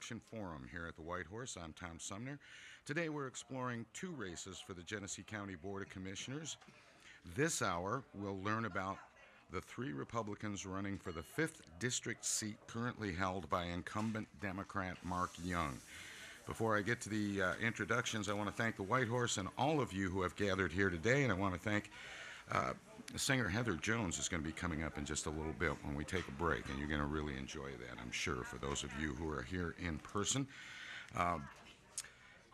Election Forum here at the White Horse. I'm Tom Sumner. Today we're exploring two races for the Genesee County Board of Commissioners. This hour we'll learn about the three Republicans running for the 5th District seat currently held by incumbent Democrat Mark Young. Before I get to the introductions, I want to thank the White Horse and all of you who have gathered here today, and I want to thank singer Heather Jones is going to be coming up in just a little bit when we take a break, and you're going to really enjoy that, I'm sure, for those of you who are here in person.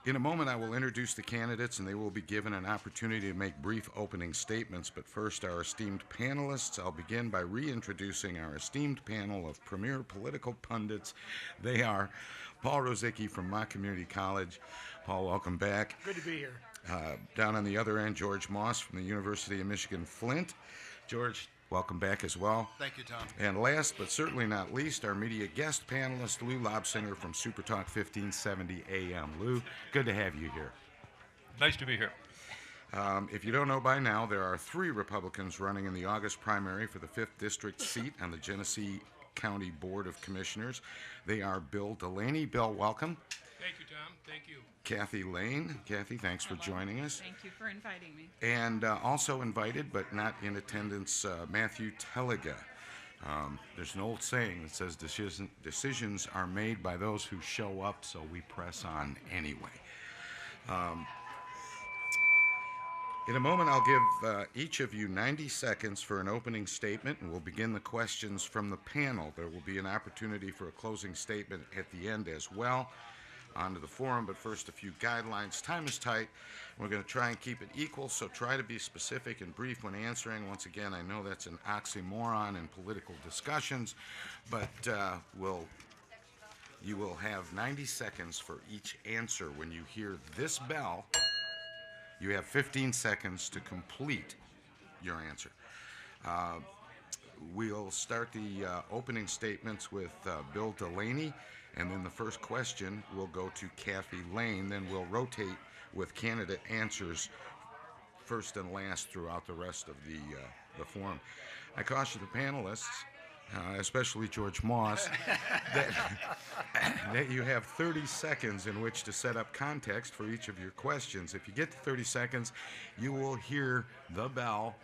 In a moment, I will introduce the candidates, and they will be given an opportunity to make brief opening statements. But first, our esteemed panelists. I'll begin by reintroducing our esteemed panel of premier political pundits. They are Paul Rosicki from Mott Community College. Paul, welcome back. Good to be here. Down on the other end, George Moss from the University of Michigan Flint. George, welcome back as well. Thank you, Tom. And last but certainly not least, our media guest panelist, Lou Lobsinger from Super Talk 1570 AM. Lou, good to have you here. Nice to be here. If you don't know by now, there are three Republicans running in the August primary for the 5th District seat on the Genesee County Board of Commissioners. They are Bill Delaney. Bill, welcome. Thank you, Tom. Thank you. Kathy Lane. Kathy, thanks for joining us. Thank you for inviting me. And also invited, but not in attendance, Matthew Telliga. There's an old saying that says decisions are made by those who show up, so we press on anyway. In a moment, I'll give each of you 90 seconds for an opening statement, and we'll begin the questions from the panel. There will be an opportunity for a closing statement at the end as well. On to the forum, but first a few guidelines. Time is tight. We're going to try and keep it equal, so try to be specific and brief when answering. Once again, I know that's an oxymoron in political discussions, but you will have 90 seconds for each answer. When you hear this bell, you have 15 seconds to complete your answer. We'll start the opening statements with Bill Delaney, and then the first question will go to Kathy Lane. Then we'll rotate with candidate answers first and last throughout the rest of the forum. I caution the panelists, especially George Moss, that you have 30 seconds in which to set up context for each of your questions. If you get to 30 seconds, you will hear the bell,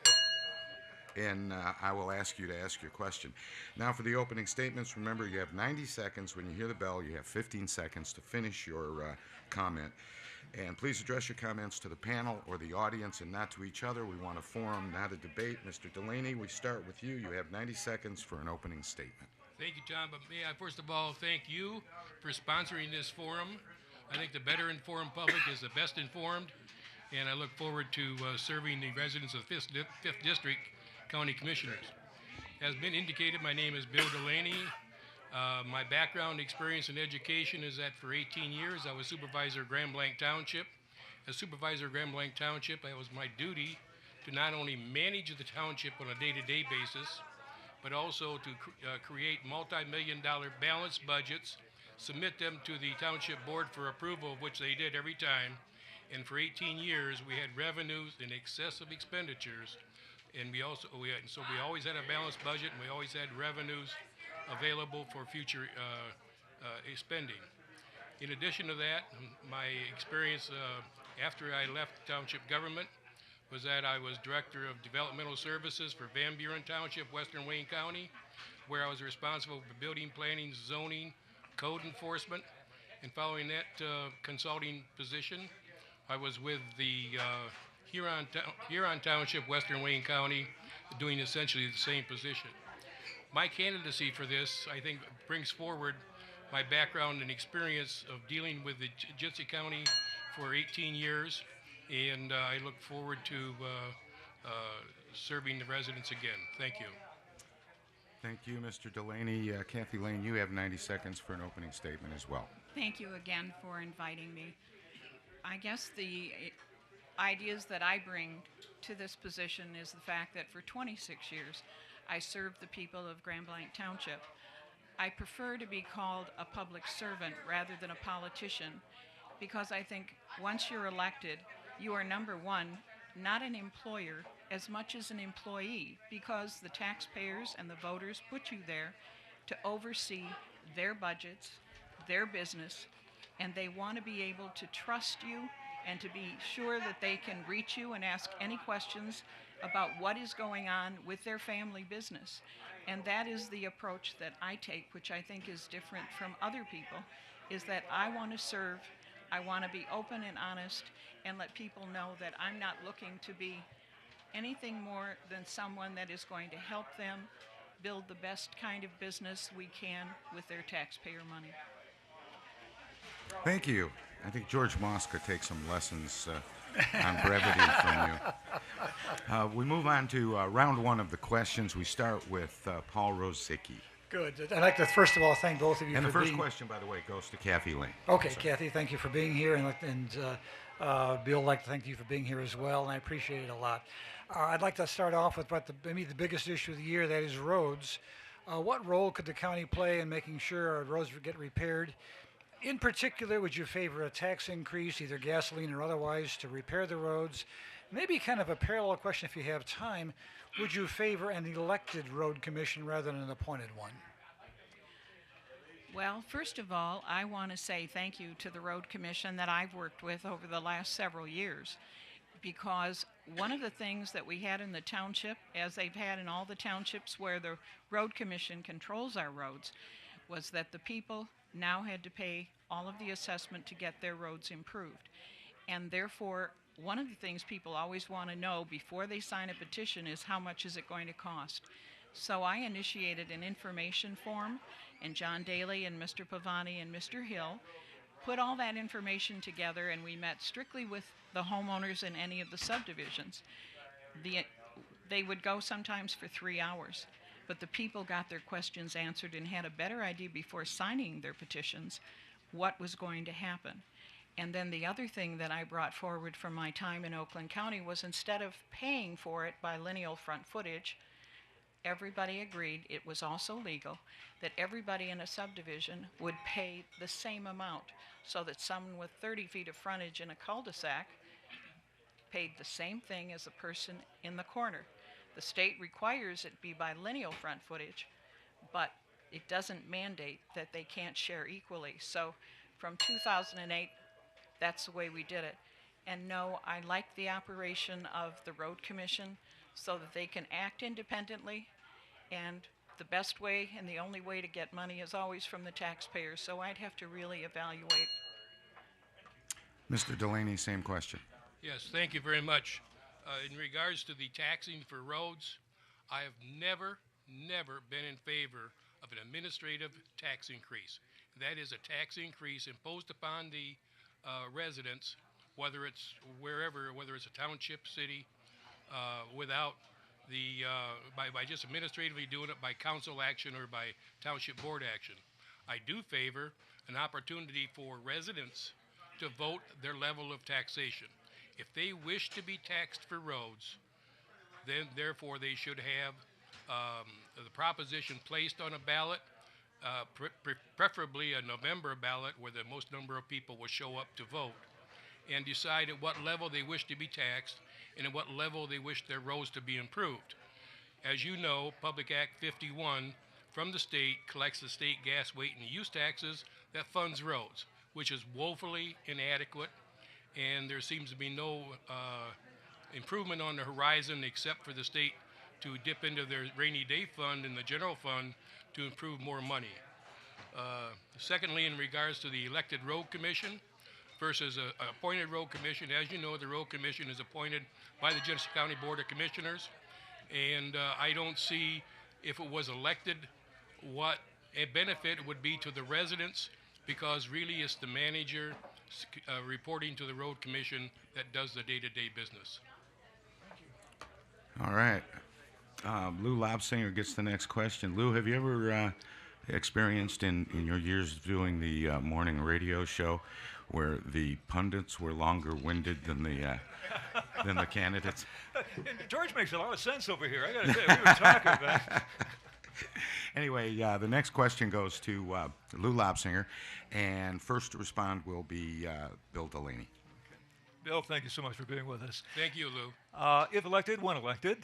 and I will ask you to ask your question. Now for the opening statements, remember you have 90 seconds. When you hear the bell, you have 15 seconds to finish your comment. And please address your comments to the panel or the audience and not to each other. We want a forum, not a debate. Mr. Delaney, we start with you. You have 90 seconds for an opening statement. Thank you, Tom. But may I first of all thank you for sponsoring this forum. I think the better informed public is the best informed, and I look forward to serving the residents of 5th District County Commissioners. As been indicated, my name is Bill Delaney. My background, experience, and education is that for 18 years I was supervisor of Grand Blanc Township. As supervisor of Grand Blanc Township, it was my duty to not only manage the township on a day-to-day basis, but also to create multi-million-dollar balanced budgets, submit them to the township board for approval, which they did every time. And for 18 years, we had revenues in excess of expenditures. And we always had a balanced budget, and we always had revenues available for future spending. In addition to that, my experience after I left township government was that I was director of developmental services for Van Buren Township, Western Wayne County, where I was responsible for building, planning, zoning, code enforcement. And following that consulting position, I was with the Huron Township, Western Wayne County, doing essentially the same position. My candidacy for this, I think, brings forward my background and experience of dealing with the Genesee County for 18 years, and I look forward to serving the residents again. Thank you. Thank you, Mr. Delaney. Kathy Lane, you have 90 seconds for an opening statement as well. Thank you again for inviting me. I guess the ideas that I bring to this position is the fact that for 26 years I served the people of Grand Blanc Township. I prefer to be called a public servant rather than a politician, because I think once you're elected, you are number one, not an employer as much as an employee, because the taxpayers and the voters put you there to oversee their budgets, their business, and they want to be able to trust you and to be sure that they can reach you and ask any questions about what is going on with their family business. And that is the approach that I take, which I think is different from other people, is that I want to serve, I want to be open and honest, and let people know that I'm not looking to be anything more than someone that is going to help them build the best kind of business we can with their taxpayer money. Thank you. I think George Mosca takes some lessons on brevity from you. We move on to round one of the questions. We start with Paul Rosicki. Good. I'd like to first of all thank both of you And for the first being... question, by the way, goes to Kathy Lane. Okay, So- Kathy, thank you for being here, and Bill, I'd like to thank you for being here as well, and I appreciate it a lot. I'd like to start off with maybe the biggest issue of the year, that is roads. What role could the county play in making sure our roads get repaired? In particular, would you favor a tax increase, either gasoline or otherwise, to repair the roads? Maybe kind of a parallel question if you have time. Would you favor an elected road commission rather than an appointed one? Well, first of all, I want to say thank you to the road commission that I've worked with over the last several years, because one of the things that we had in the township, as they've had in all the townships where the road commission controls our roads, was that the people now had to pay all of the assessment to get their roads improved. And therefore, one of the things people always want to know before they sign a petition is how much is it going to cost. So I initiated an information form, and John Daly and Mr. Pavani and Mr. Hill put all that information together, and we met strictly with the homeowners in any of the subdivisions. They would go sometimes for 3 hours, but the people got their questions answered and had a better idea before signing their petitions what was going to happen. And then the other thing that I brought forward from my time in Oakland County was, instead of paying for it by lineal front footage, everybody agreed, it was also legal, that everybody in a subdivision would pay the same amount, so that someone with 30 feet of frontage in a cul-de-sac paid the same thing as a person in the corner. The state requires it be by lineal front footage, but it doesn't mandate that they can't share equally. So from 2008, that's the way we did it. And no, I like the operation of the road commission so that they can act independently, and the best way and the only way to get money is always from the taxpayers. So I'd have to really evaluate. Mr. Delaney, same question. Yes, thank you very much. In regards to the taxing for roads, I have never been in favor of an administrative tax increase. That is a tax increase imposed upon the residents, whether it's wherever, whether it's a township, city, without the, by just administratively doing it by council action or by township board action. I do favor an opportunity for residents to vote their level of taxation. If they wish to be taxed for roads, then therefore they should have the proposition placed on a ballot, preferably a November ballot where the most number of people will show up to vote, and decide at what level they wish to be taxed and at what level they wish their roads to be improved. As you know, Public Act 51 from the state collects the state gas, weight, and use taxes that funds roads, which is woefully inadequate, and there seems to be no improvement on the horizon except for the state to dip into their rainy day fund and the general fund to improve more money. Secondly, in regards to the elected road commission versus an appointed road commission, as you know, the road commission is appointed by the Genesee County Board of Commissioners, and I don't see, if it was elected, what a benefit would be to the residents, because really it's the manager reporting to the road commission that does the day-to-day business. All right. Lou Lobsinger gets the next question. Lou, have you ever experienced in your years of doing the morning radio show where the pundits were longer-winded than the candidates? George makes a lot of sense over here. I got to say, we were talking about it. Anyway, the next question goes to Lou Lobsinger, and first to respond will be Bill Delaney. Bill, thank you so much for being with us. Thank you, Lou. If elected, when elected,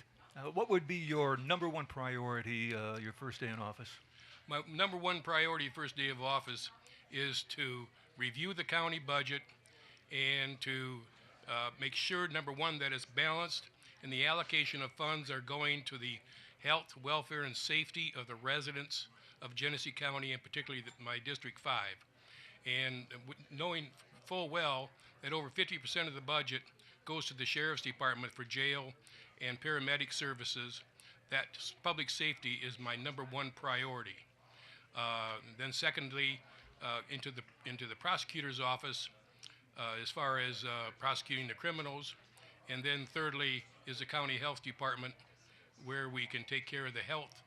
what would be your number one priority your first day in office? My number one priority first day of office is to review the county budget and to make sure, number one, that it's balanced and the allocation of funds are going to the health, welfare, and safety of the residents of Genesee County, and particularly my District 5. And knowing full well that over 50% of the budget goes to the Sheriff's Department for jail and paramedic services, that public safety is my number one priority. Then secondly, into the prosecutor's office, as far as prosecuting the criminals. And then thirdly is the county health department, where we can take care of the health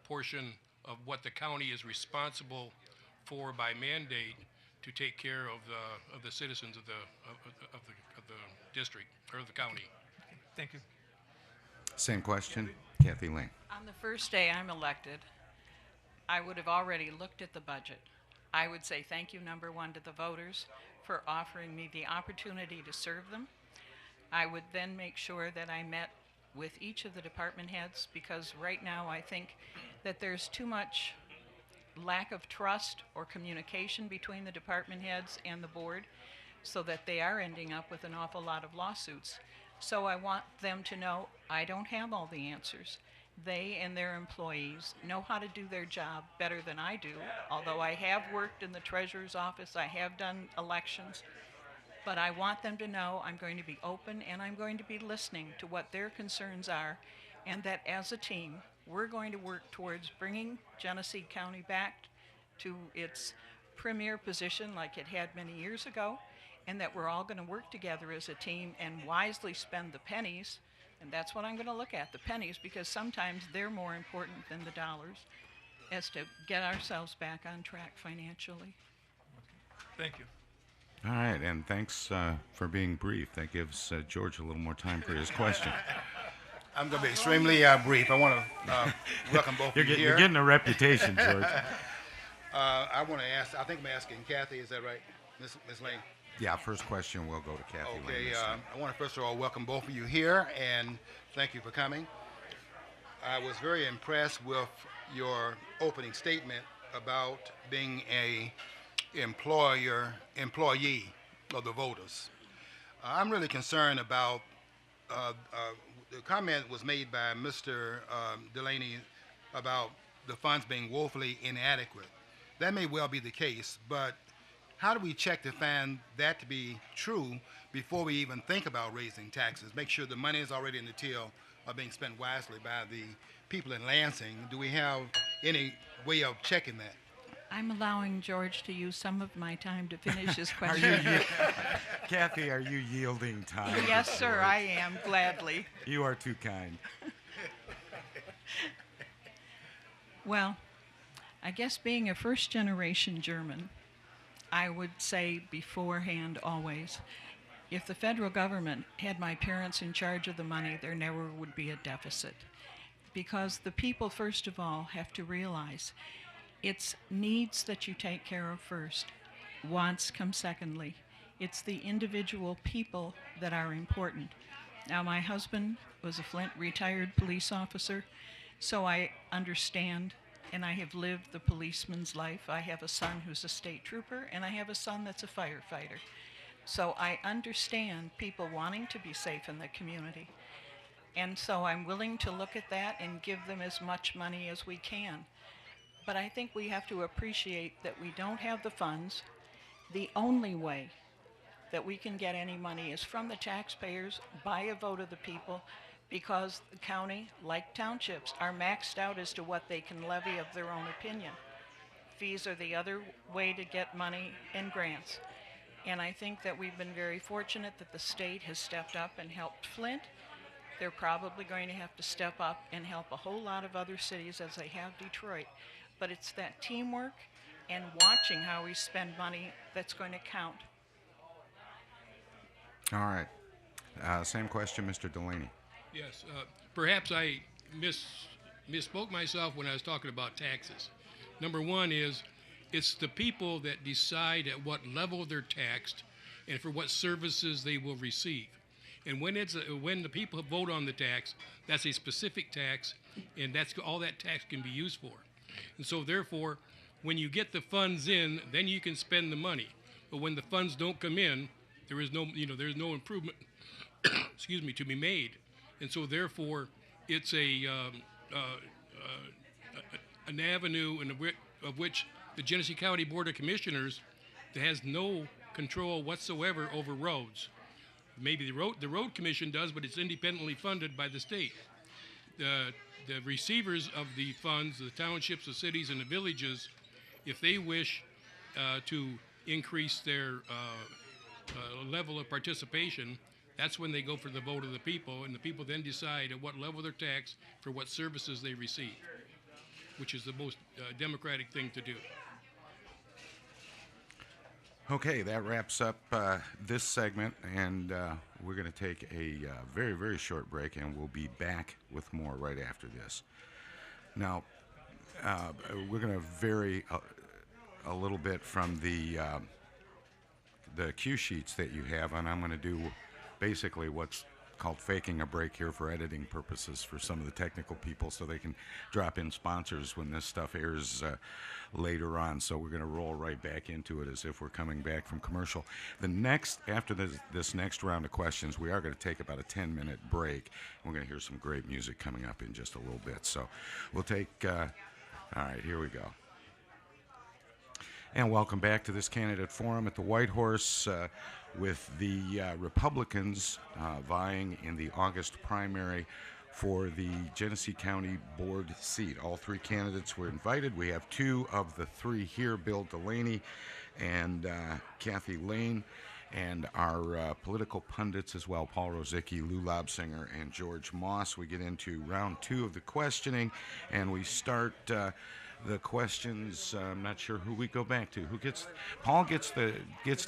portion of what the county is responsible for by mandate to take care of the citizens of the district or the county. Thank you. Same question, Kathy Lane. On the first day I'm elected, I would have already looked at the budget. I would say thank you, number one, to the voters for offering me the opportunity to serve them. I would then make sure that I met with each of the department heads, because right now I think that there's too much lack of trust or communication between the department heads and the board, so that they are ending up with an awful lot of lawsuits. So I want them to know I don't have all the answers. They and their employees know how to do their job better than I do, although I have worked in the treasurer's office, I have done elections. But I want them to know I'm going to be open and I'm going to be listening to what their concerns are, and that as a team, we're going to work towards bringing Genesee County back to its premier position like it had many years ago, and that we're all going to work together as a team and wisely spend the pennies. And that's what I'm going to look at, the pennies, because sometimes they're more important than the dollars, as to get ourselves back on track financially. Thank you. All right, and thanks for being brief. That gives George a little more time for his question. I'm going to be extremely brief. I want to welcome both of you here. You're getting a reputation, George. I want to ask, I think I'm asking Kathy, is that right, Ms. Lane? Yeah, first question will go to Kathy Lane. Okay, this time. I want to first of all welcome both of you here, and thank you for coming. I was very impressed with your opening statement about being a employee of the voters. I'm really concerned about the comment was made by Mr. Delaney about the funds being woefully inadequate. That may well be the case, but how do we check to find that to be true before we even think about raising taxes? Make sure the money is already in the till are being spent wisely by the people in Lansing. Do we have any way of checking that? I'm allowing George to use some of my time to finish his question. Kathy, are you yielding time? Yes, to sir, George? I am, gladly. You are too kind. Well, I guess being a first-generation German, I would say beforehand always, if the federal government had my parents in charge of the money, there never would be a deficit. Because the people, first of all, have to realize it's needs that you take care of first. Wants come secondly. It's the individual people that are important. Now, my husband was a Flint retired police officer, so I understand, and I have lived the policeman's life. I have a son who's a state trooper, and I have a son that's a firefighter. So I understand people wanting to be safe in the community. And so I'm willing to look at that and give them as much money as we can. But I think we have to appreciate that we don't have the funds. The only way that we can get any money is from the taxpayers by a vote of the people, because the county, like townships, are maxed out as to what they can levy of their own opinion. Fees are the other way to get money and grants. And I think that we've been very fortunate that the state has stepped up and helped Flint. They're probably going to have to step up and help a whole lot of other cities as they have Detroit. But it's that teamwork and watching how we spend money that's going to count. All right. Same question, Mr. Delaney. Yes, perhaps I misspoke myself when I was talking about taxes. Number one is it's the people that decide at what level they're taxed and for what services they will receive. And when the people vote on the tax, that's a specific tax, and that's all that tax can be used for. And so therefore, when you get the funds in, then you can spend the money. But when the funds don't come in, there is no, there's no improvement, excuse me, to be made. And so therefore, it's an avenue of which the Genesee County Board of Commissioners has no control whatsoever over roads. Maybe the road commission does, but it's independently funded by the state. The receivers of the funds, the townships, the cities, and the villages, if they wish to increase their level of participation, that's when they go for the vote of the people, and the people then decide at what level they're taxed for what services they receive, which is the most democratic thing to do. Okay, that wraps up this segment, and we're going to take a very, very short break, and we'll be back with more right after this. Now, we're going to vary a little bit from the cue sheets that you have, and I'm going to do basically what's called faking a break here for editing purposes for some of the technical people, so they can drop in sponsors when this stuff airs later on. So we're going to roll right back into it as if we're coming back from commercial. After this next round of questions, we are going to take about a 10-minute break. We're going to hear some great music coming up in just a little bit. So we'll take, all right, here we go. And welcome back to this candidate forum at the White Horse with the Republicans vying in the August primary for the Genesee County Board seat. All three candidates were invited. We have two of the three here, Bill Delaney and Kathy Lane, and our political pundits as well, Paul Rozicki, Lou Lobsinger, and George Moss. We get into round two of the questioning, and we start the questions. I'm not sure who we go back to. Paul gets to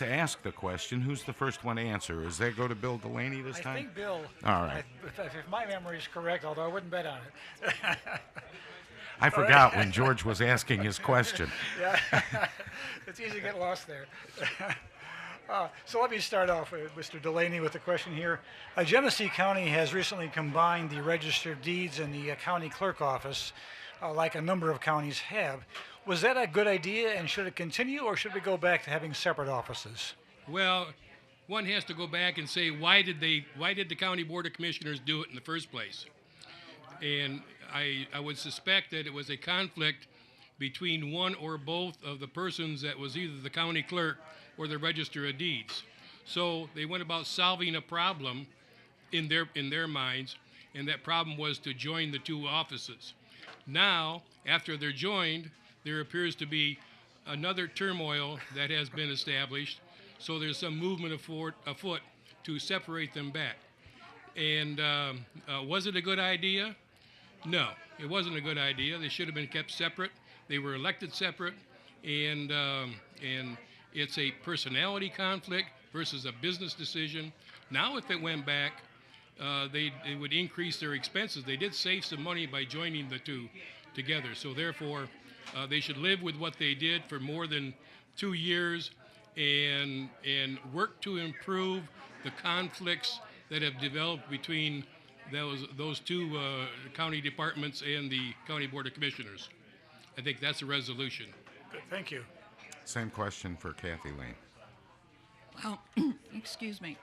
ask the question. Who's the first one to answer? Does that go to Bill Delaney this time? I think Bill. All right. If my memory is correct, although I wouldn't bet on it. I forgot when George was asking his question. Yeah, it's easy to get lost there. So let me start off with Mr. Delaney with the question here. Genesee County has recently combined the Register of Deeds and the county clerk office, like a number of counties have. Was that a good idea, and should it continue, or should we go back to having separate offices? Well, one has to go back and say, why did the County Board of Commissioners do it in the first place? And I would suspect that it was a conflict between one or both of the persons that was either the county clerk or the Register of Deeds. So they went about solving a problem in their minds, and that problem was to join the two offices. Now, after they're joined, there appears to be another turmoil that has been established, so there's some movement afoot to separate them back. And was it a good idea? No, it wasn't a good idea. They should have been kept separate. They were elected separate, and it's a personality conflict versus a business decision. Now, if it went back, they would increase their expenses. They did save some money by joining the two together. So therefore, they should live with what they did for more than 2 years and work to improve the conflicts that have developed between those two county departments and the County Board of Commissioners. I think that's a resolution. Good, thank you. Same question for Kathy Lane. Well, excuse me.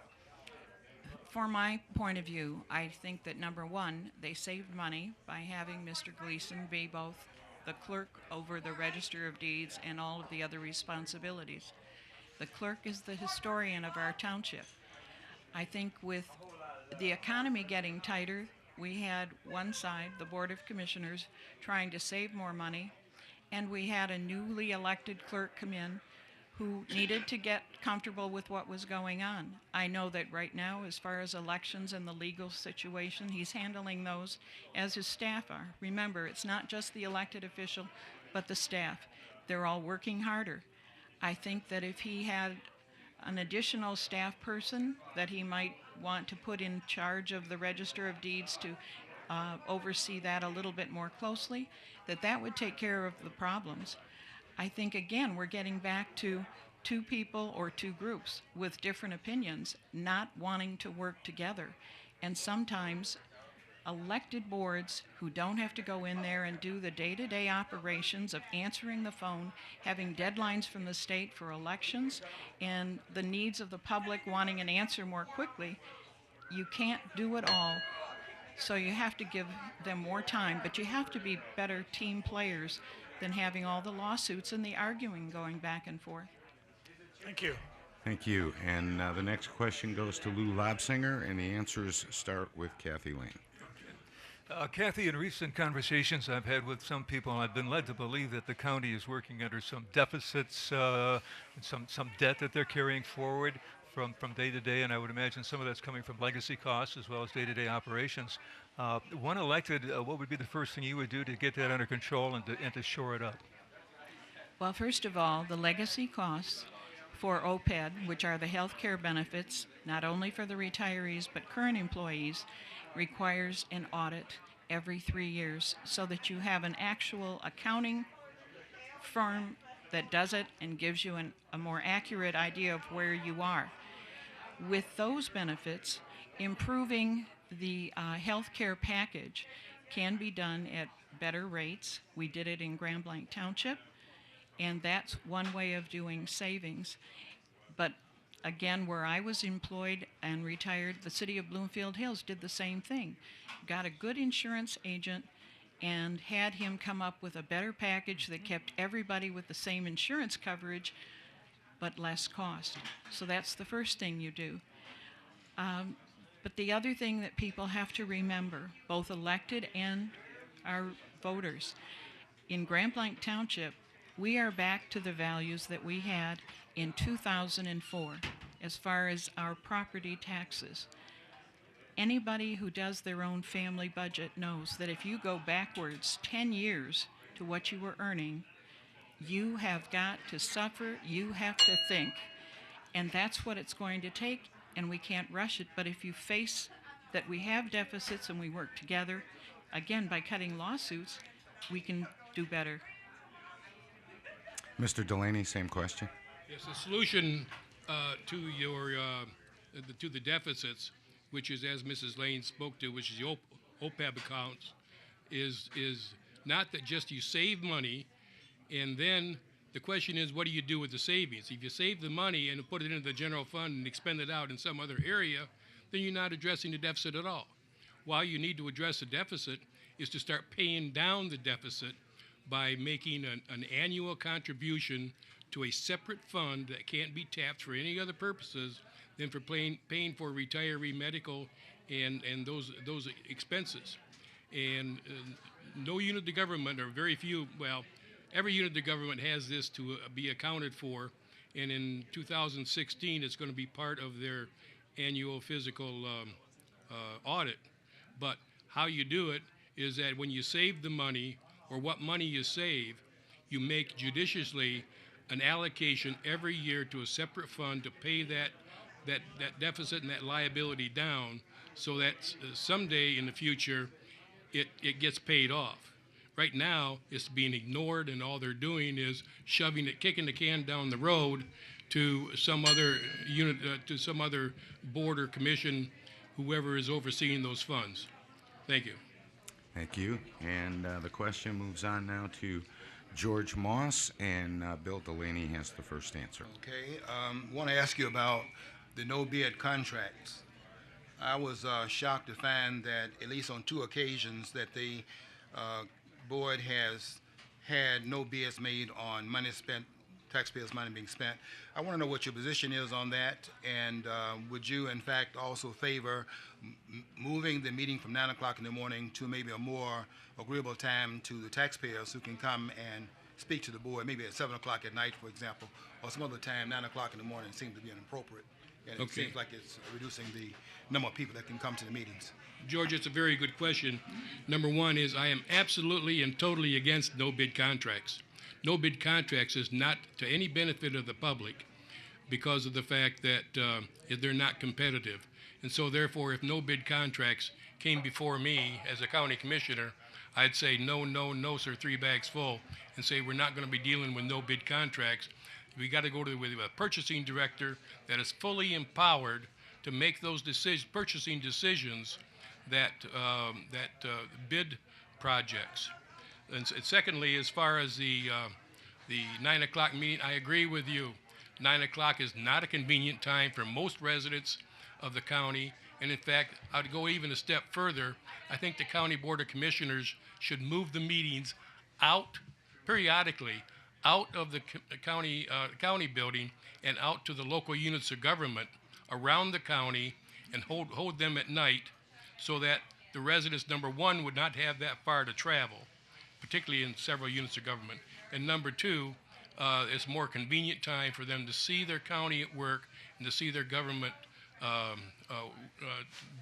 For my point of view, I think that number one, they saved money by having Mr. Gleason be both the clerk over the Register of Deeds and all of the other responsibilities. The clerk is the historian of our township. I think with the economy getting tighter, we had one side, the Board of Commissioners, trying to save more money, and we had a newly elected clerk come in who needed to get comfortable with what was going on. I know that right now, as far as elections and the legal situation, he's handling those as his staff are. Remember, it's not just the elected official, but the staff. They're all working harder. I think that if he had an additional staff person that he might want to put in charge of the Register of Deeds to oversee that a little bit more closely, that would take care of the problems. I think, again, we're getting back to two people or two groups with different opinions not wanting to work together. And sometimes elected boards who don't have to go in there and do the day-to-day operations of answering the phone, having deadlines from the state for elections, and the needs of the public wanting an answer more quickly. You can't do it all, so you have to give them more time, but you have to be better team players than having all the lawsuits and the arguing going back and forth. Thank you. Thank you. And the next question goes to Lou Labsinger, and the answers start with Kathy Lane. Kathy, in recent conversations I've had with some people, I've been led to believe that the county is working under some deficits, some debt that they're carrying forward from day to day, and I would imagine some of that's coming from legacy costs as well as day-to-day operations. When elected, what would be the first thing you would do to get that under control and to shore it up? Well, first of all, the legacy costs for OPED, which are the health care benefits, not only for the retirees but current employees, requires an audit every 3 years so that you have an actual accounting firm that does it and gives you a more accurate idea of where you are. With those benefits, improving the health care package can be done at better rates. We did it in Grand Blanc Township, and that's one way of doing savings. But again, where I was employed and retired, the city of Bloomfield Hills did the same thing. Got a good insurance agent and had him come up with a better package that kept everybody with the same insurance coverage but less cost. So that's the first thing you do. But the other thing that people have to remember, both elected and our voters, in Grand Blanc Township, we are back to the values that we had in 2004 as far as our property taxes. Anybody who does their own family budget knows that if you go backwards 10 years to what you were earning, you have got to suffer, you have to think. And that's what it's going to take, and we can't rush it. But if you face that we have deficits and we work together, again, by cutting lawsuits, we can do better. Mr. Delaney, same question. Yes, the solution to to the deficits, which is, as Mrs. Lane spoke to, which is the OPEB accounts, is not that just you save money, and then the question is, what do you do with the savings? If you save the money and put it into the general fund and expend it out in some other area, then you're not addressing the deficit at all. Why you need to address the deficit is to start paying down the deficit by making an annual contribution to a separate fund that can't be tapped for any other purposes than for paying for retiree medical and those expenses. And no unit of government, or very few, well, every unit of the government has this to be accounted for, and in 2016 it's going to be part of their annual physical audit. But how you do it is that when you save the money, or what money you save, you make judiciously an allocation every year to a separate fund to pay that deficit and that liability down, so that someday in the future it gets paid off. Right now, it's being ignored, and all they're doing is shoving it, kicking the can down the road to some other unit, to some other board or commission, whoever is overseeing those funds. Thank you. Thank you. And the question moves on now to George Moss, and Bill Delaney has the first answer. Okay, want to ask you about the no bid contracts. I was shocked to find that at least on 2 occasions that the board has had no bids made on money spent, taxpayers' money being spent. I want to know what your position is on that, and would you in fact also favor moving the meeting from 9 o'clock in the morning to maybe a more agreeable time to the taxpayers who can come and speak to the board, maybe at 7 o'clock at night, for example, or some other time. 9 o'clock in the morning seems to be inappropriate, and it seems like it's reducing the number of people that can come to the meetings. George, it's a very good question. Number one is, I am absolutely and totally against no bid contracts. No bid contracts is not to any benefit of the public because of the fact that they're not competitive. And so therefore, if no bid contracts came before me as a county commissioner, I'd say no, no, no, sir, 3 bags full, and say we're not going to be dealing with no bid contracts. We got to go with a purchasing director that is fully empowered to make those purchasing decisions bid projects. And secondly, as far as the 9 o'clock meeting, I agree with you. 9 o'clock is not a convenient time for most residents of the county. And in fact, I'd go even a step further. I think the County Board of Commissioners should move the meetings out periodically, out of the county building and out to the local units of government around the county and hold them at night so that the residents, number one, would not have that far to travel, particularly in several units of government. And number two, it's a more convenient time for them to see their county at work and to see their government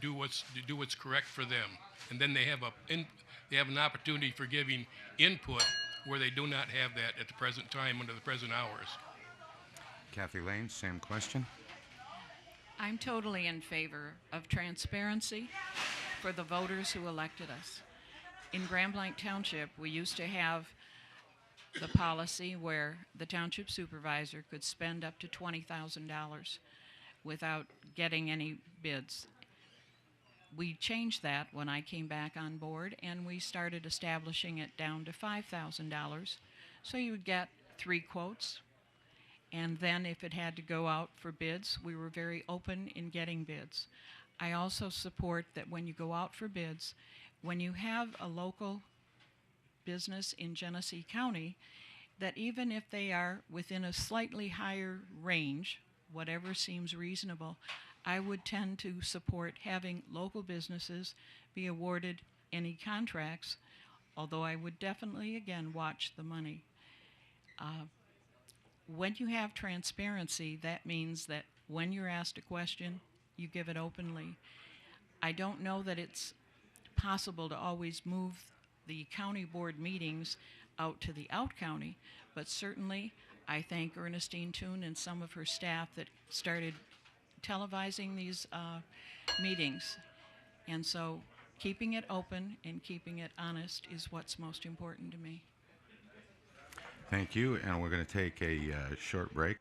do what's correct for them. And then they have an opportunity for giving input where they do not have that at the present time under the present hours. Kathy Lane, same question. I'm totally in favor of transparency for the voters who elected us. In Grand Blanc Township, we used to have the policy where the township supervisor could spend up to $20,000 without getting any bids. We changed that when I came back on board, and we started establishing it down to $5,000. So you would get 3 quotes, and then if it had to go out for bids, we were very open in getting bids. I also support that when you go out for bids, when you have a local business in Genesee County, that even if they are within a slightly higher range, whatever seems reasonable, I would tend to support having local businesses be awarded any contracts, although I would definitely, again, watch the money. When you have transparency, that means that when you're asked a question, you give it openly. I don't know that it's possible to always move the county board meetings out to the out county, but certainly I thank Ernestine Toon and some of her staff that started televising these meetings. And so keeping it open and keeping it honest is what's most important to me. Thank you, and we're going to take a short break.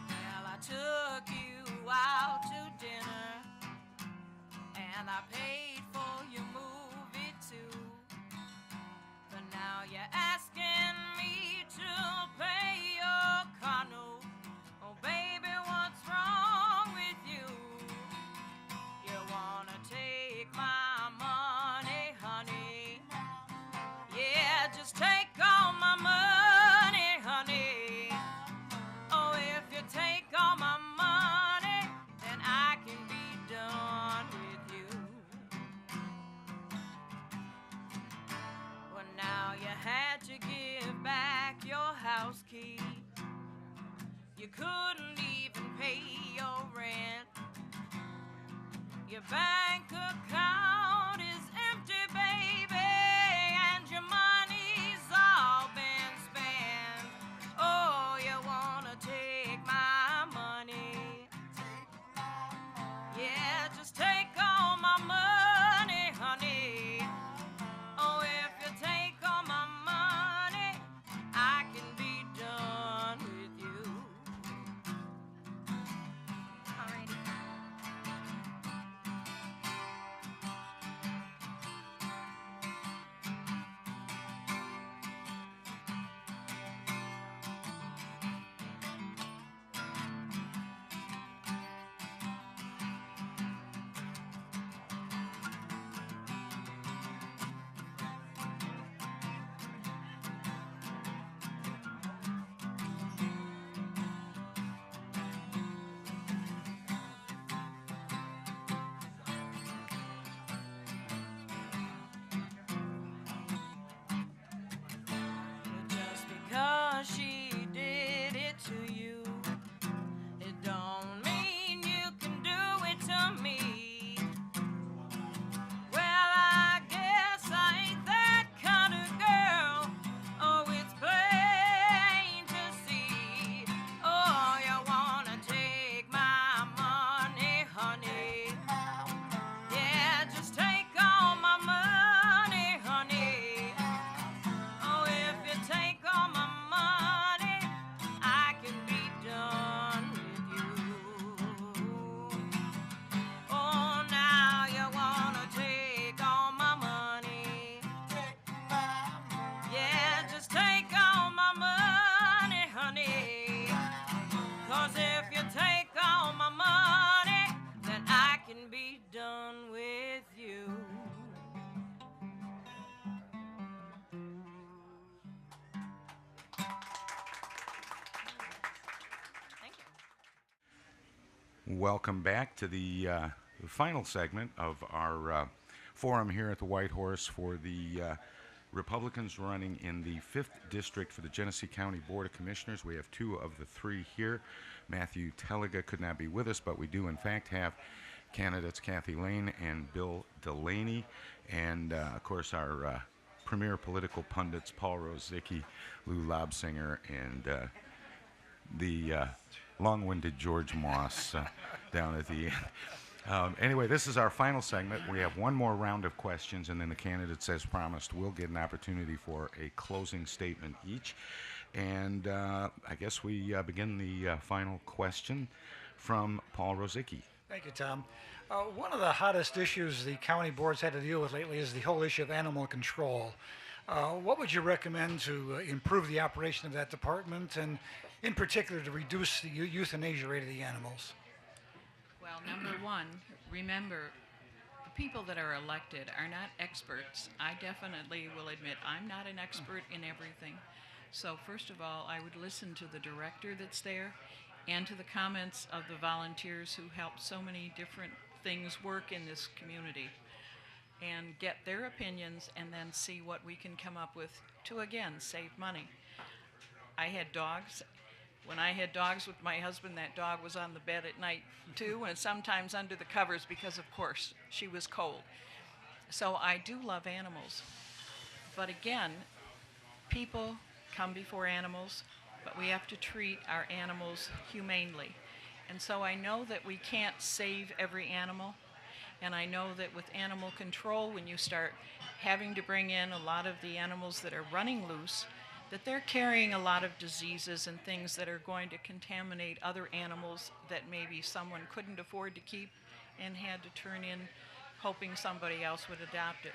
Well, I took you out to dinner, and I paid for your movie too. But now you're asking me to pay your car note. Oh, baby, what's wrong with you? You wanna take my money, honey? Yeah, just take all my money, honey. Oh, if you take all my money, then I can be done with you. Well, now you had to give back your house key. You couldn't even pay your rent. Your bank account is empty, baby, and your money's all been spent. Oh, you wanna take my money? Yeah, just take all my money, honey. Oh, if you take all my money, I can be done with you. Alrighty. Welcome back to the final segment of our forum here at the White Horse for the Republicans running in the 5th District for the Genesee County Board of Commissioners. We have two of the three here. Matthew Telliga could not be with us, but we do in fact have candidates Kathy Lane and Bill Delaney, and of course our premier political pundits Paul Rosicki, Lou Lobsinger, and the long-winded George Moss down at the end. Anyway, this is our final segment. We have one more round of questions, and then the candidates, as promised, will get an opportunity for a closing statement each. And I guess we begin the final question from Paul Rosicki. Thank you, Tom. One of the hottest issues the county boards had to deal with lately is the whole issue of animal control. What would you recommend to improve the operation of that department, and in particular to reduce the euthanasia rate of the animals? Well, number one, remember, the people that are elected are not experts. I definitely will admit I'm not an expert in everything. So first of all, I would listen to the director that's there and to the comments of the volunteers who help so many different things work in this community, and get their opinions and then see what we can come up with to, again, save money. I had dogs. When I had dogs with my husband, that dog was on the bed at night too, and sometimes under the covers because, of course, she was cold. So I do love animals. But again, people come before animals, but we have to treat our animals humanely. And so I know that we can't save every animal, and I know that with animal control, when you start having to bring in a lot of the animals that are running loose, that they're carrying a lot of diseases and things that are going to contaminate other animals that maybe someone couldn't afford to keep and had to turn in hoping somebody else would adopt it.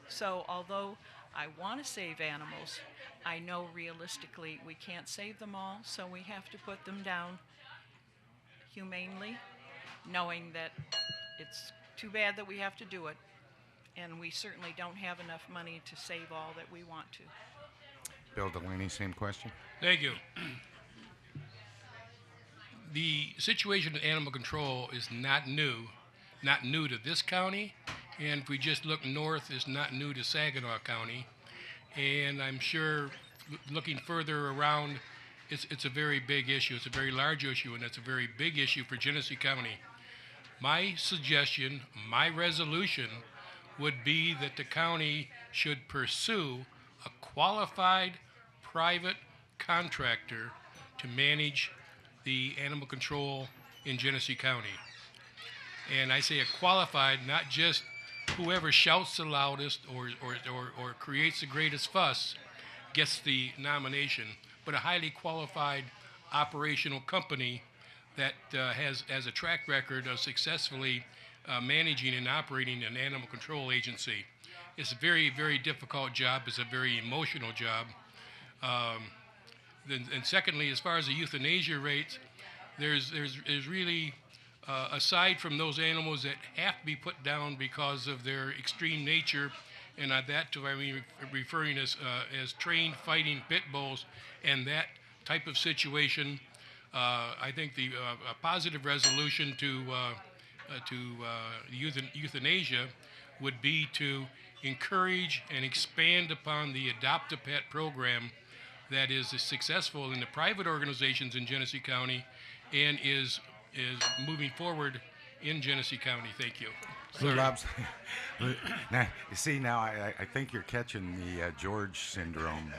So although I want to save animals, I know realistically we can't save them all, so we have to put them down humanely, knowing that it's too bad that we have to do it, and we certainly don't have enough money to save all that we want to. Bill Delaney, same question. Thank you. The situation with animal control is not new to this county, and if we just look north, it's not new to Saginaw County, and I'm sure looking further around, it's a very big issue. It's a very large issue, and it's a very big issue for Genesee County. My suggestion, my resolution, would be that the county should pursue a qualified private contractor to manage the animal control in Genesee County. And I say a qualified, not just whoever shouts the loudest or creates the greatest fuss gets the nomination, but a highly qualified operational company that has a track record of successfully managing and operating an animal control agency. It's a very, very difficult job. It's a very emotional job. And secondly, as far as the euthanasia rates, there's really, aside from those animals that have to be put down because of their extreme nature, and that to I mean referring as trained fighting pit bulls and that type of situation, I think the a positive resolution to euthanasia would be to encourage and expand upon the Adopt-a-Pet program that is successful in the private organizations in Genesee County and is moving forward in Genesee County. Thank you. Lou Lobs. Now, you see, now I think you're catching the George syndrome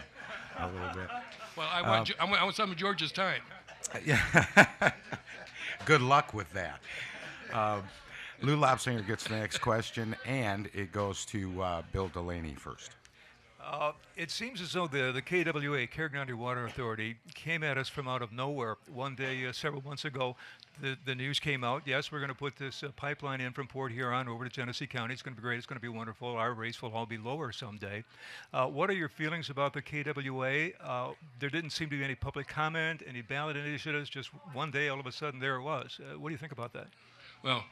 a little bit. Well, I want some of George's time. Yeah. Good luck with that. Lou Lobsinger gets the next question, and it goes to Bill Delaney first. It seems as though the KWA, Carrick County Water Authority, came at us from out of nowhere. One day, several months ago, the news came out, yes, we're going to put this pipeline in from Port Huron over to Genesee County. It's going to be great. It's going to be wonderful. Our rates will all be lower someday. What are your feelings about the KWA? There didn't seem to be any public comment, any ballot initiatives. Just one day, all of a sudden, there it was. What do you think about that? Well,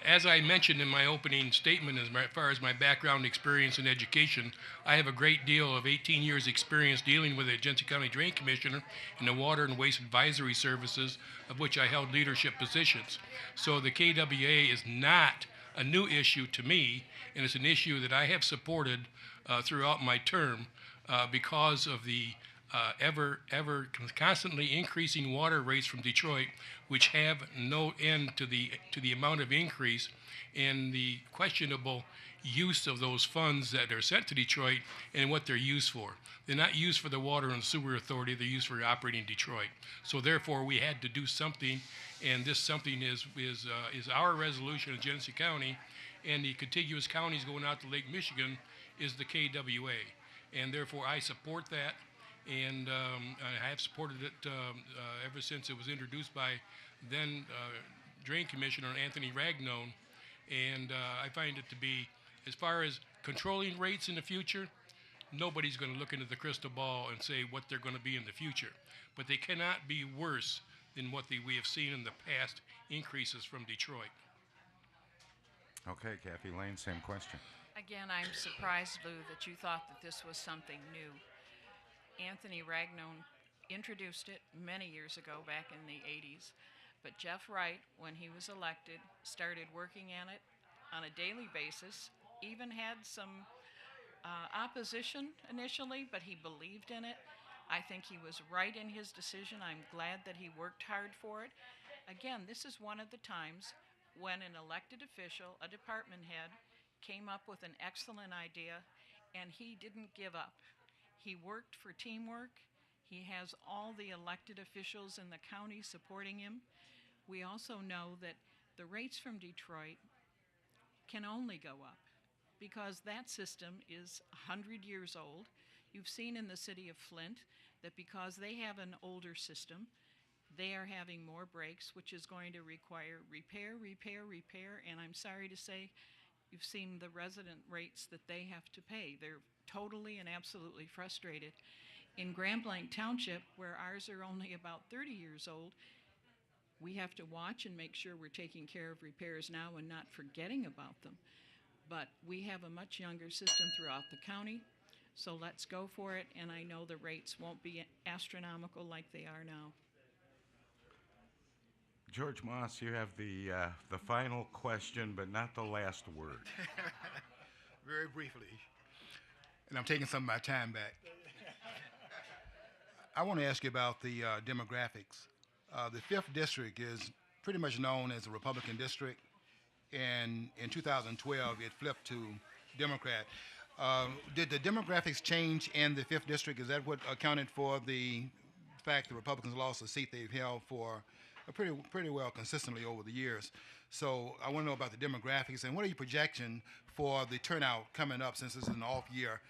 as I mentioned in my opening statement, as far as my background experience in education, I have a great deal of 18 years experience dealing with the Genesee County Drain Commissioner in the Water and Waste Advisory Services, of which I held leadership positions. So the KWA is not a new issue to me, and it's an issue that I have supported throughout my term because of the ever constantly increasing water rates from Detroit, which have no end to the amount of increase, and the questionable use of those funds that are sent to Detroit and what they're used for. They're not used for the Water and Sewer Authority, they're used for operating Detroit. So therefore, we had to do something, and this something is our resolution in Genesee County, and the contiguous counties going out to Lake Michigan is the KWA. And therefore, I support that, and I have supported it ever since it was introduced by then Drain Commissioner Anthony Ragnone. And I find it to be, as far as controlling rates in the future, nobody's going to look into the crystal ball and say what they're going to be in the future. But they cannot be worse than what we have seen in the past increases from Detroit. Okay, Kathy Lane, same question. Again, I'm surprised, Lou, that you thought that this was something new. Anthony Ragnone introduced it many years ago, back in the 80s. But Jeff Wright, when he was elected, started working on it on a daily basis, even had some opposition initially, but he believed in it. I think he was right in his decision. I'm glad that he worked hard for it. Again, this is one of the times when an elected official, a department head, came up with an excellent idea, and he didn't give up. He worked for teamwork. He has all the elected officials in the county supporting him. We also know that the rates from Detroit can only go up because that system is 100 years old. You've seen in the city of Flint that because they have an older system, they are having more breaks, which is going to require repair, and I'm sorry to say, you've seen the resident rates that they have to pay. They're totally and absolutely frustrated. In Grand Blanc Township, where ours are only about 30 years old, we have to watch and make sure we're taking care of repairs now and not forgetting about them. But we have a much younger system throughout the county, so let's go for it, and I know the rates won't be astronomical like they are now. George Moss, you have the final question, but not the last word. Very briefly, and I'm taking some of my time back. I want to ask you about the demographics. The 5th District is pretty much known as a Republican district, and in 2012 it flipped to Democrat. Did the demographics change in the 5th District? Is that what accounted for the fact the Republicans lost a seat they've held for pretty well consistently over the years? So I want to know about the demographics, and what are your projections for the turnout coming up, since this is an off-year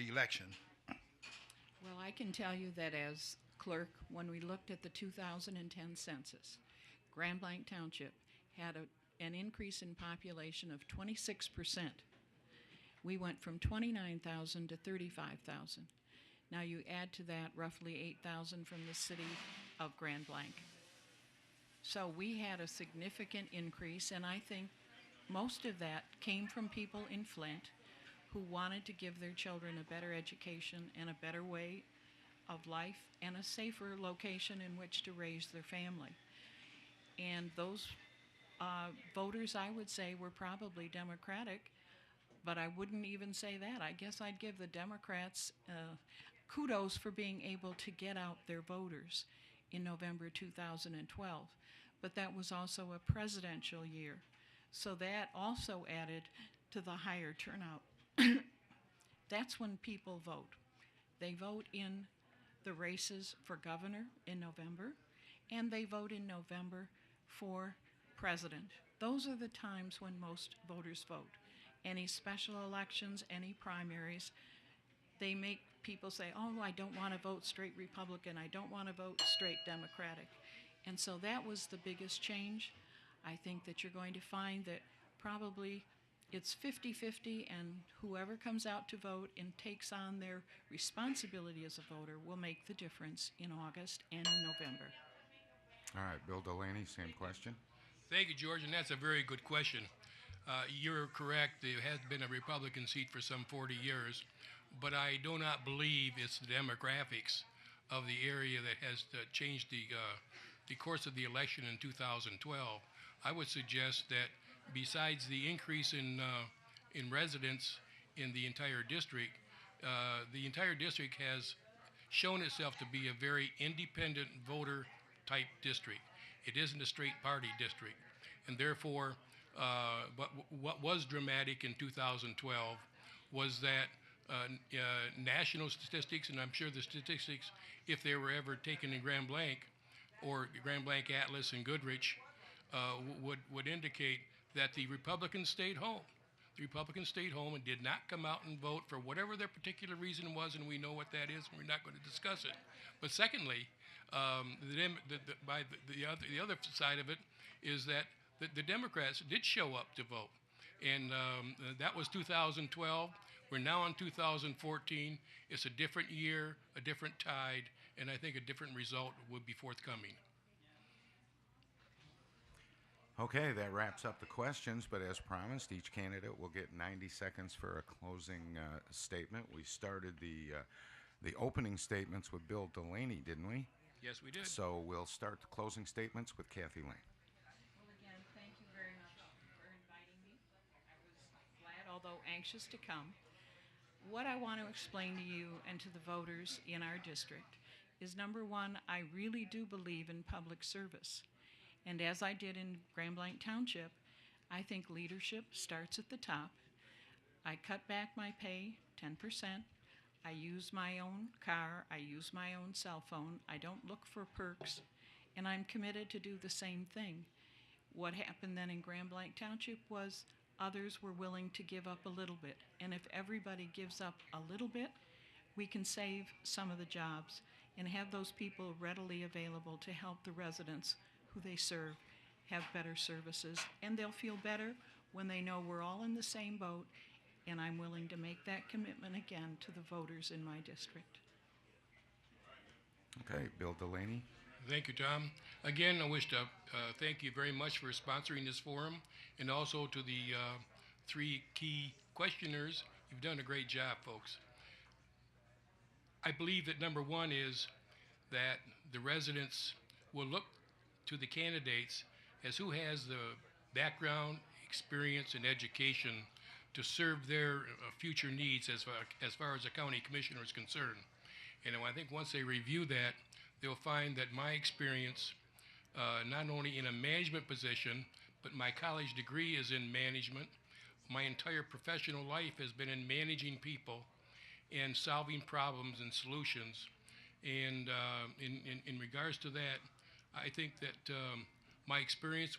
election? Well, I can tell you that as clerk, when we looked at the 2010 census, Grand Blanc Township had an increase in population of 26%. We went from 29,000 to 35,000. Now you add to that roughly 8,000 from the city of Grand Blanc. So we had a significant increase, and I think most of that came from people in Flint who wanted to give their children a better education and a better way of life and a safer location in which to raise their family. And those voters, I would say, were probably Democratic, but I wouldn't even say that. I guess I'd give the Democrats kudos for being able to get out their voters in November 2012. But that was also a presidential year, so that also added to the higher turnout. That's when people vote. They vote in the races for governor in November, and they vote in November for president. Those are the times when most voters vote. Any special elections, any primaries, they make people say, oh, I don't want to vote straight Republican, I don't want to vote straight Democratic. And so that was the biggest change. I think that you're going to find that probably it's 50-50, and whoever comes out to vote and takes on their responsibility as a voter will make the difference in August and in November. All right, Bill Delaney, same question. Thank you, George, and that's a very good question. You're correct. There has been a Republican seat for some 40 years, but I do not believe it's the demographics of the area that has changed the course of the election in 2012. I would suggest that besides the increase in residents in the entire district has shown itself to be a very independent voter type district. It isn't a straight party district. And therefore, but what was dramatic in 2012 was that national statistics, and I'm sure the statistics, if they were ever taken in Grand Blanc or Grand Blanc Atlas and Goodrich, would indicate that the Republicans stayed home. The Republicans stayed home and did not come out and vote for whatever their particular reason was, and we know what that is, and we're not going to discuss it. But secondly, the other side of it is that the Democrats did show up to vote, and that was 2012. We're now in 2014. It's a different year, a different tide, and I think a different result would be forthcoming. Okay, that wraps up the questions, but as promised, each candidate will get 90 seconds for a closing statement. We started the opening statements with Bill Delaney, didn't we? Yes, we did. So we'll start the closing statements with Kathy Lane. Well, again, thank you very much for inviting me. I was glad, although anxious, to come. What I want to explain to you and to the voters in our district is, number one, I really do believe in public service. And as I did in Grand Blanc Township, I think leadership starts at the top. I cut back my pay 10%. I use my own car. I use my own cell phone. I don't look for perks. And I'm committed to do the same thing. What happened then in Grand Blanc Township was others were willing to give up a little bit. And if everybody gives up a little bit, we can save some of the jobs and have those people readily available to help the residents who they serve have better services, and they'll feel better when they know we're all in the same boat, and I'm willing to make that commitment again to the voters in my district. Okay, Bill Delaney. Thank you, Tom. Again, I wish to thank you very much for sponsoring this forum, and also to the three key questioners. You've done a great job, folks. I believe that number one is that the residents will look to the candidates as who has the background, experience, and education to serve their future needs as far as the county commissioner is concerned. And I think once they review that, they'll find that my experience, not only in a management position, but my college degree is in management. My entire professional life has been in managing people and solving problems and solutions. And in regards to that, I think that my experience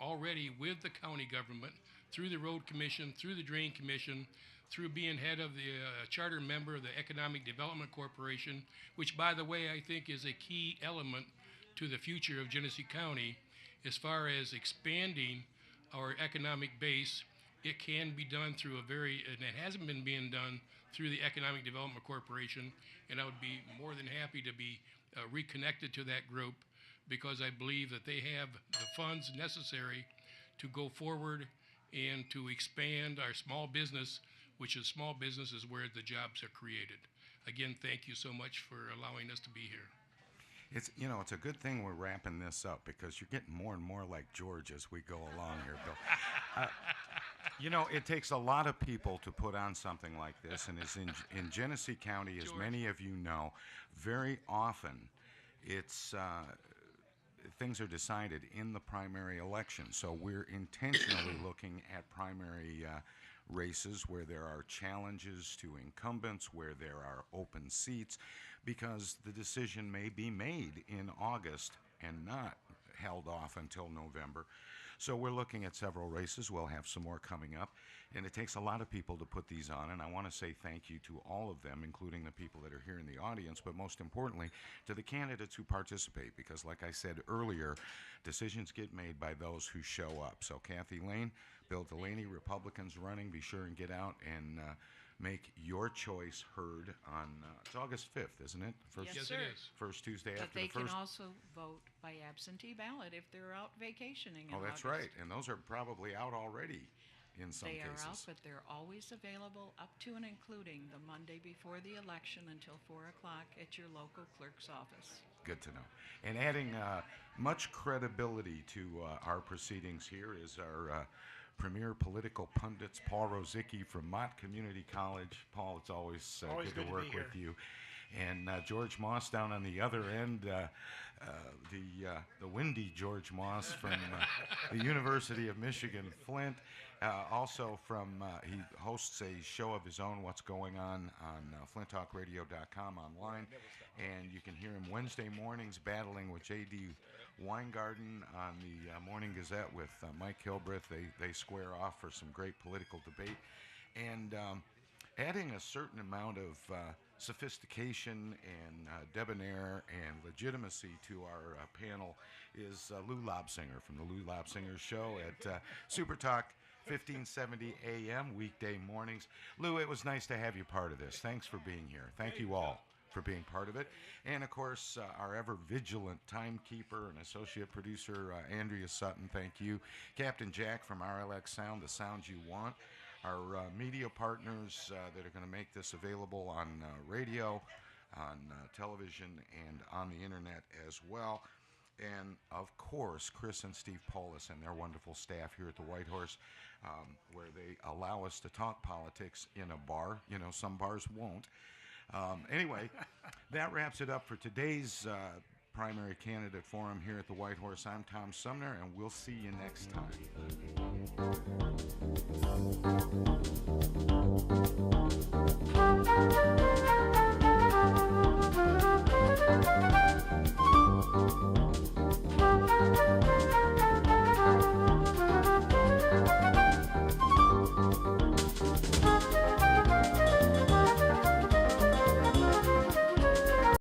already with the county government, through the road commission, through the drain commission, through being head of the charter member of the Economic Development Corporation, which, by the way, I think is a key element to the future of Genesee County as far as expanding our economic base. It can be done through and it hasn't been being done through the Economic Development Corporation, and I would be more than happy to be reconnected to that group, because I believe that they have the funds necessary to go forward and to expand our small business, which is small business is where the jobs are created. Again, thank you so much for allowing us to be here. It's a good thing we're wrapping this up, because you're getting more and more like George as we go along here, Bill. It takes a lot of people to put on something like this, and as in Genesee County, as George. many of you know, very often it's things are decided in the primary election. So we're intentionally looking at primary races where there are challenges to incumbents, where there are open seats, because the decision may be made in August and not held off until November. So we're looking at several races. We'll have some more coming up, and it takes a lot of people to put these on, and I want to say thank you to all of them, including the people that are here in the audience, but most importantly to the candidates who participate, because like I said earlier, decisions get made by those who show up. So Kathy Lane, Bill Delaney, Republicans running, be sure and get out and make your choice heard on, it's August 5th, isn't it? Yes, Yes, sir. it is. First Tuesday But after they the can first. also vote by absentee ballot if they're out vacationing in Oh, that's August. right. And those are probably out already in some They cases. are out, but they're always available up to and including the Monday before the election until 4 o'clock at your local clerk's office. Good to know. And adding much credibility to our proceedings here is our premier political pundits, Paul Rosicki from Mott Community College. Paul, it's always, Always good good to to work be with you. And George Moss down on the other end, the windy George Moss from the University of Michigan, Flint. Also from, he hosts a show of his own, What's Going on flinttalkradio.com online. And you can hear him Wednesday mornings battling with J.D. Weingarten on the Morning Gazette with Mike Kilbreth. They square off for some great political debate. And adding a certain amount of sophistication and debonair and legitimacy to our panel is Lou Lobsinger from the Lou Lobsinger Show at Super Talk 1570 AM weekday mornings. Lou, it was nice to have you part of this. Thanks for being here. Thank you all for being part of it. And of course, our ever vigilant timekeeper and associate producer, Andrea Sutton, thank you. Captain Jack from RLX Sound, the sound you want. Our media partners that are going to make this available on radio, on television, and on the internet as well. And of course, Chris and Steve Paulus and their wonderful staff here at the White Horse, where they allow us to talk politics in a bar. You know, some bars won't. Anyway, that wraps it up for today's primary candidate forum here at the White Horse. I'm Tom Sumner, and we'll see you next time.